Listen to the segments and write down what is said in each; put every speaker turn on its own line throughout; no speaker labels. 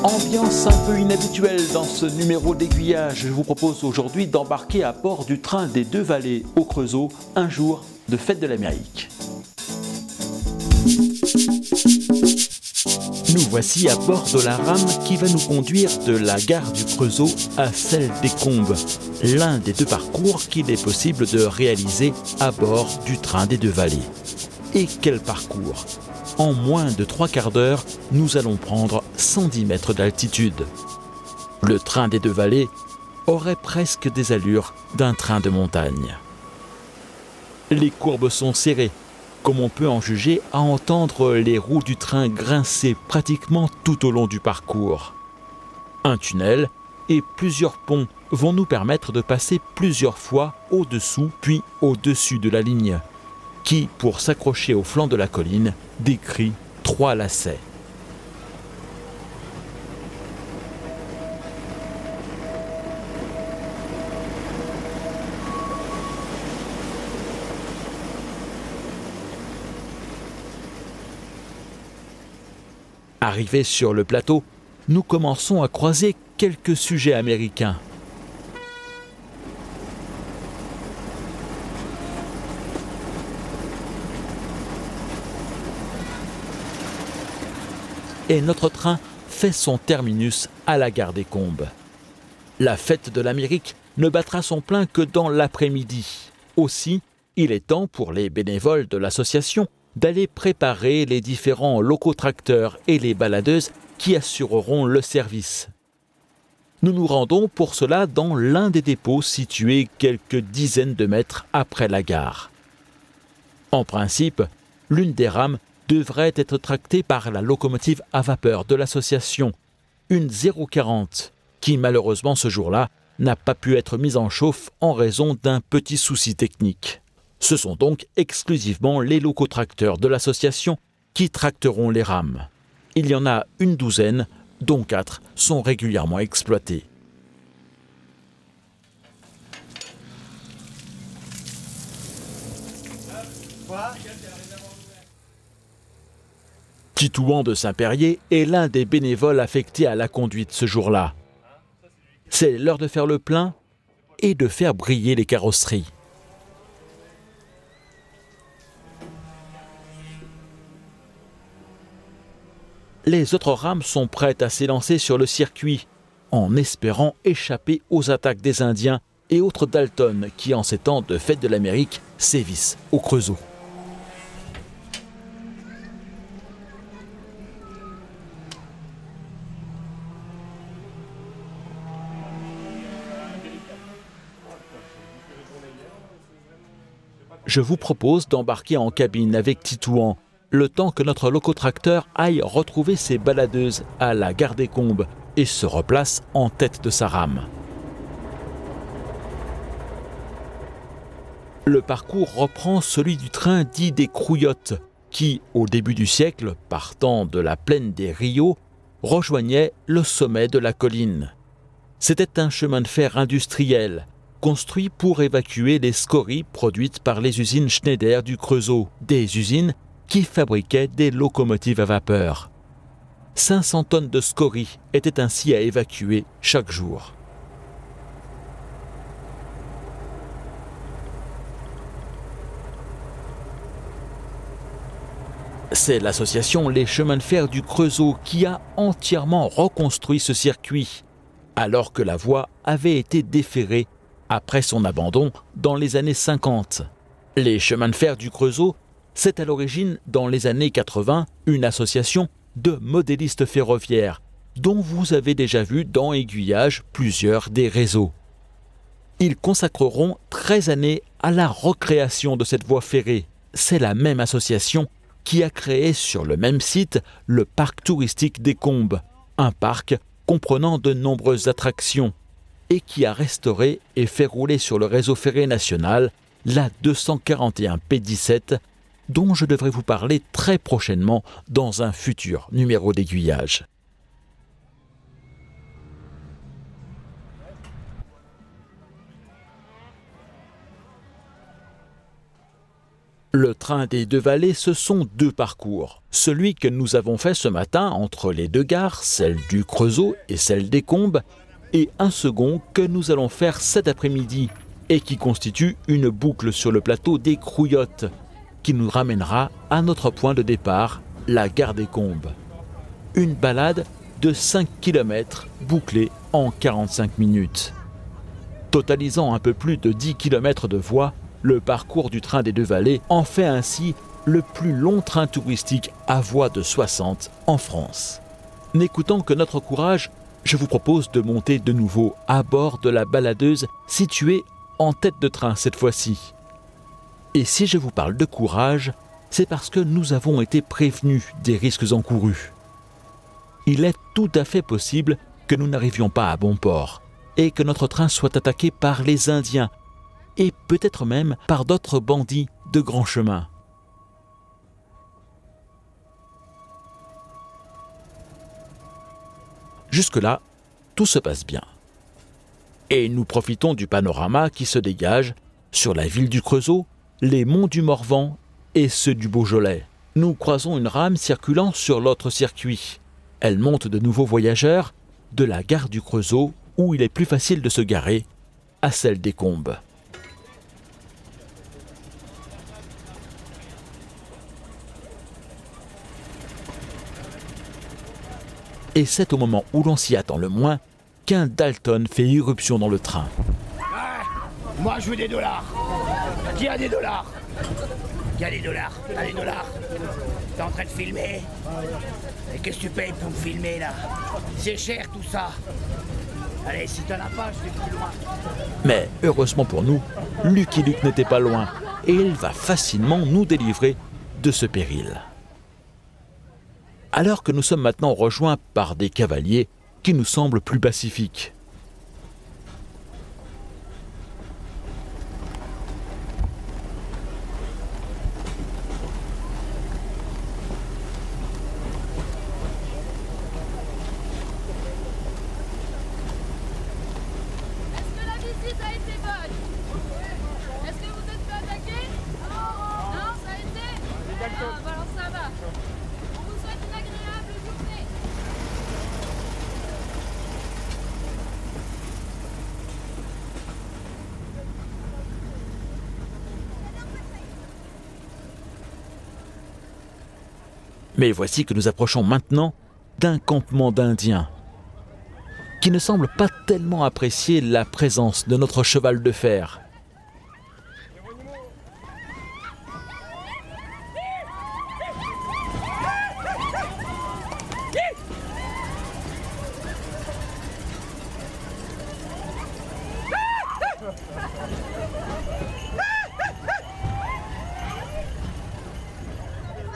Ambiance un peu inhabituelle dans ce numéro d'aiguillage. Je vous propose aujourd'hui d'embarquer à bord du train des Deux Vallées au Creusot, un jour de fête de l'Amérique. Nous voici à bord de la rame qui va nous conduire de la gare du Creusot à celle des Combes, l'un des deux parcours qu'il est possible de réaliser à bord du train des Deux Vallées. Et quel parcours! En moins de 3/4 d'heure, nous allons prendre 110 mètres d'altitude. Le train des Deux Vallées aurait presque des allures d'un train de montagne. Les courbes sont serrées, comme on peut en juger à entendre les roues du train grincer pratiquement tout au long du parcours. Un tunnel et plusieurs ponts vont nous permettre de passer plusieurs fois au-dessous puis au-dessus de la ligne, qui, pour s'accrocher au flanc de la colline, décrit 3 lacets. Arrivés sur le plateau, nous commençons à croiser quelques sujets américains. Et notre train fait son terminus à la gare des Combes. La fête de l'Amérique ne battra son plein que dans l'après-midi. Aussi, il est temps pour les bénévoles de l'association d'aller préparer les différents locotracteurs et les baladeuses qui assureront le service. Nous nous rendons pour cela dans l'un des dépôts situés quelques dizaines de mètres après la gare. En principe, l'une des rames devrait être tractée par la locomotive à vapeur de l'association, une 040, qui malheureusement ce jour-là n'a pas pu être mise en chauffe en raison d'un petit souci technique. Ce sont donc exclusivement les locotracteurs de l'association qui tracteront les rames. Il y en a une douzaine, dont 4 sont régulièrement exploités. Titouan de Saint-Périer est l'un des bénévoles affectés à la conduite ce jour-là. C'est l'heure de faire le plein et de faire briller les carrosseries. Les autres rames sont prêtes à s'élancer sur le circuit, en espérant échapper aux attaques des Indiens et autres Dalton qui, en ces temps de fête de l'Amérique, sévissent au Creusot. Je vous propose d'embarquer en cabine avec Titouan, le temps que notre locotracteur aille retrouver ses baladeuses à la gare des Combes et se replace en tête de sa rame. Le parcours reprend celui du train dit des Crouillottes, qui, au début du siècle, partant de la plaine des Rios, rejoignait le sommet de la colline. C'était un chemin de fer industriel, construit pour évacuer les scories produites par les usines Schneider du Creusot, des usines qui fabriquaient des locomotives à vapeur. 500 tonnes de scories étaient ainsi à évacuer chaque jour. C'est l'association Les Chemins de Fer du Creusot qui a entièrement reconstruit ce circuit, alors que la voie avait été déferrée après son abandon dans les années 50. Les Chemins de Fer du Creusot, c'est à l'origine, dans les années 80, une association de modélistes ferroviaires, dont vous avez déjà vu dans Aiguillage plusieurs des réseaux. Ils consacreront 13 années à la recréation de cette voie ferrée. C'est la même association qui a créé sur le même site le parc touristique des Combes, un parc comprenant de nombreuses attractions, et qui a restauré et fait rouler sur le réseau ferré national la 241 P17, dont je devrais vous parler très prochainement dans un futur numéro d'aiguillage. Le train des deux vallées, ce sont deux parcours. Celui que nous avons fait ce matin entre les deux gares, celle du Creusot et celle des Combes, et un second que nous allons faire cet après-midi et qui constitue une boucle sur le plateau des Crouillottes, qui nous ramènera à notre point de départ, la gare des Combes. Une balade de 5 km bouclée en 45 minutes. Totalisant un peu plus de 10 km de voie, le parcours du train des deux vallées en fait ainsi le plus long train touristique à voie de 60 en France. N'écoutant que notre courage, je vous propose de monter de nouveau à bord de la baladeuse située en tête de train cette fois-ci. Et si je vous parle de courage, c'est parce que nous avons été prévenus des risques encourus. Il est tout à fait possible que nous n'arrivions pas à bon port et que notre train soit attaqué par les Indiens et peut-être même par d'autres bandits de grand chemin. Jusque-là, tout se passe bien. Et nous profitons du panorama qui se dégage sur la ville du Creusot, les monts du Morvan et ceux du Beaujolais. Nous croisons une rame circulant sur l'autre circuit. Elle monte de nouveaux voyageurs de la gare du Creusot, où il est plus facile de se garer, à celle des Combes. Et c'est au moment où l'on s'y attend le moins qu'un Dalton fait irruption dans le train.
Moi je veux des dollars. Qui a des dollars? Qui a des dollars? T'as des dollars? T'es en train de filmer? Et qu'est-ce que tu payes pour me filmer là? C'est cher tout ça. Allez, si t'en as pas, je vais plus loin.
Mais heureusement pour nous, Lucky Luke n'était pas loin et il va facilement nous délivrer de ce péril. Alors que nous sommes maintenant rejoints par des cavaliers qui nous semblent plus pacifiques.
Est-ce que la visite a été bonne? Est-ce que vous êtes fait attaquer? Non, ça a été? Ah, bah alors ça va. On vous souhaite une agréable journée.
Mais voici que nous approchons maintenant d'un campement d'Indiens qui ne semble pas tellement apprécier la présence de notre cheval de fer.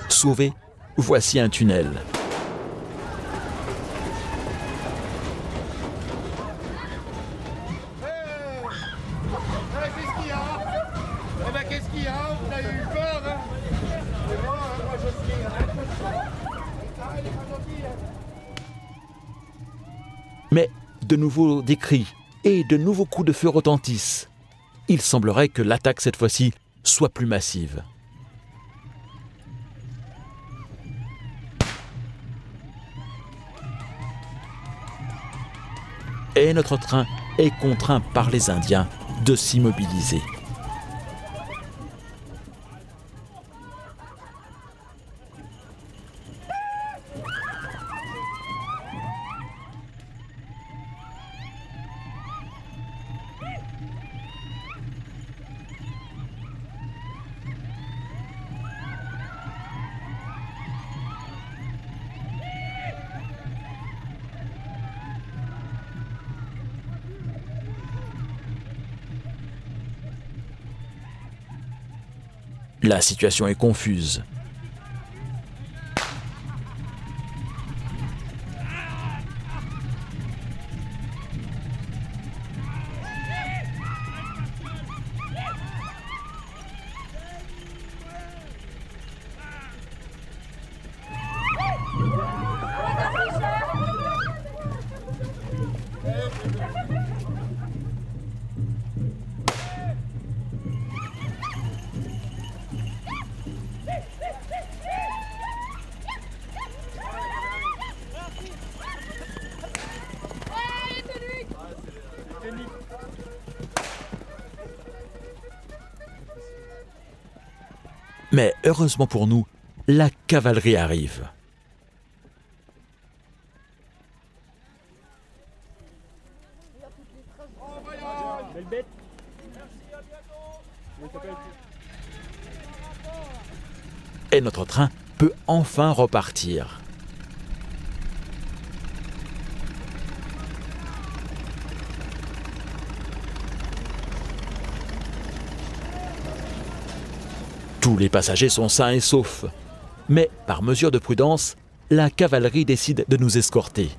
Sauvé, voici un tunnel.
Qu'est-ce qu'il y a? Eh ben qu'est-ce qu'il y a? Vous avez eu peur, hein? C'est bon, hein, moi je suis... Ah, il est pas gentil, hein.
Mais de nouveau des cris et de nouveaux coups de feu retentissent. Il semblerait que l'attaque cette fois-ci soit plus massive. Et notre train est contraint par les Indiens de s'immobiliser. La situation est confuse. Mais heureusement pour nous, la cavalerie arrive. Et notre train peut enfin repartir. Tous les passagers sont sains et saufs. Mais par mesure de prudence, la cavalerie décide de nous escorter.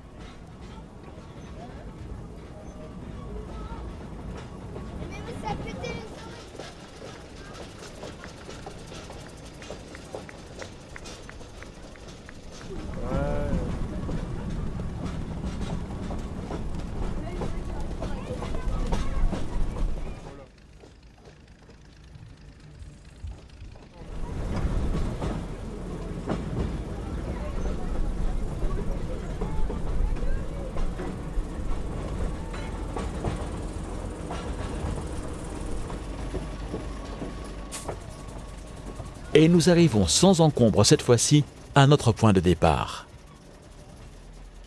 Et nous arrivons sans encombre cette fois-ci à notre point de départ.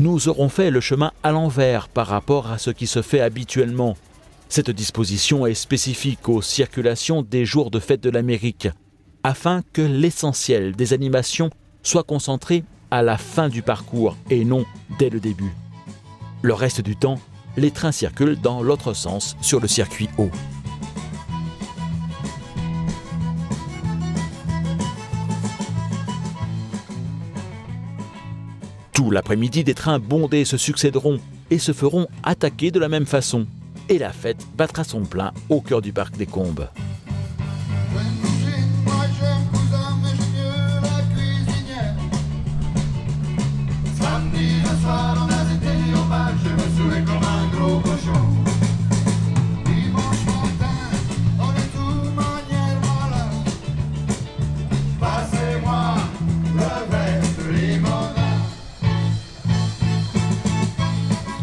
Nous aurons fait le chemin à l'envers par rapport à ce qui se fait habituellement. Cette disposition est spécifique aux circulations des jours de fête de l'Amérique, afin que l'essentiel des animations soit concentré à la fin du parcours et non dès le début. Le reste du temps, les trains circulent dans l'autre sens sur le circuit haut. Tout l'après-midi, des trains bondés se succéderont et se feront attaquer de la même façon. Et la fête battra son plein au cœur du parc des Combes.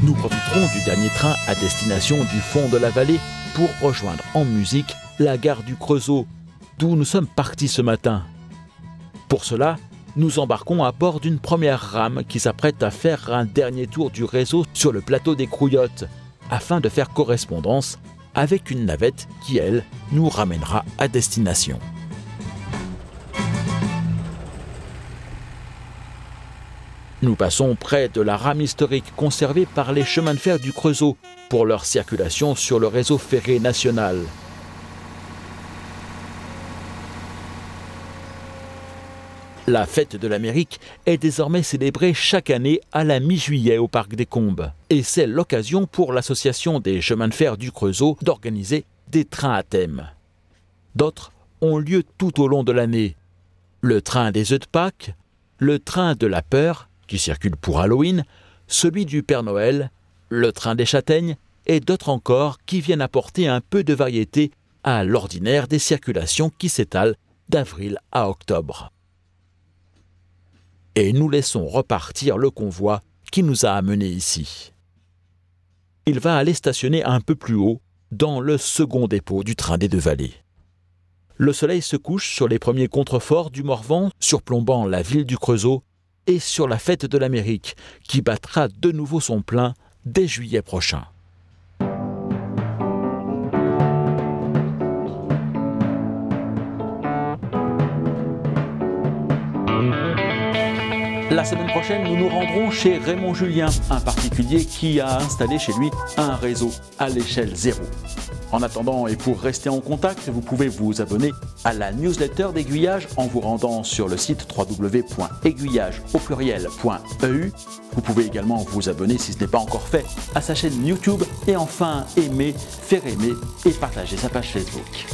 Nous profiterons du dernier train à destination du fond de la vallée pour rejoindre en musique la gare du Creusot, d'où nous sommes partis ce matin. Pour cela, nous embarquons à bord d'une première rame qui s'apprête à faire un dernier tour du réseau sur le plateau des Crouillottes, afin de faire correspondance avec une navette qui, elle, nous ramènera à destination. Nous passons près de la rame historique conservée par les chemins de fer du Creusot pour leur circulation sur le réseau ferré national. La fête de l'Amérique est désormais célébrée chaque année à la mi-juillet au Parc des Combes. Et c'est l'occasion pour l'association des chemins de fer du Creusot d'organiser des trains à thème. D'autres ont lieu tout au long de l'année. Le train des œufs de Pâques, le train de la peur, qui circule pour Halloween, celui du Père Noël, le train des châtaignes et d'autres encore qui viennent apporter un peu de variété à l'ordinaire des circulations qui s'étalent d'avril à octobre. Et nous laissons repartir le convoi qui nous a amenés ici. Il va aller stationner un peu plus haut, dans le second dépôt du train des deux vallées. Le soleil se couche sur les premiers contreforts du Morvan, surplombant la ville du Creusot, et sur la fête de l'Amérique, qui battra de nouveau son plein dès juillet prochain. La semaine prochaine, nous nous rendrons chez Raymond Julien, un particulier qui a installé chez lui un réseau à l'échelle 0. En attendant et pour rester en contact, vous pouvez vous abonner à la newsletter d'Aiguillage en vous rendant sur le site www.aiguillage.eu. Vous pouvez également vous abonner, si ce n'est pas encore fait, à sa chaîne YouTube et enfin aimer, faire aimer et partager sa page Facebook.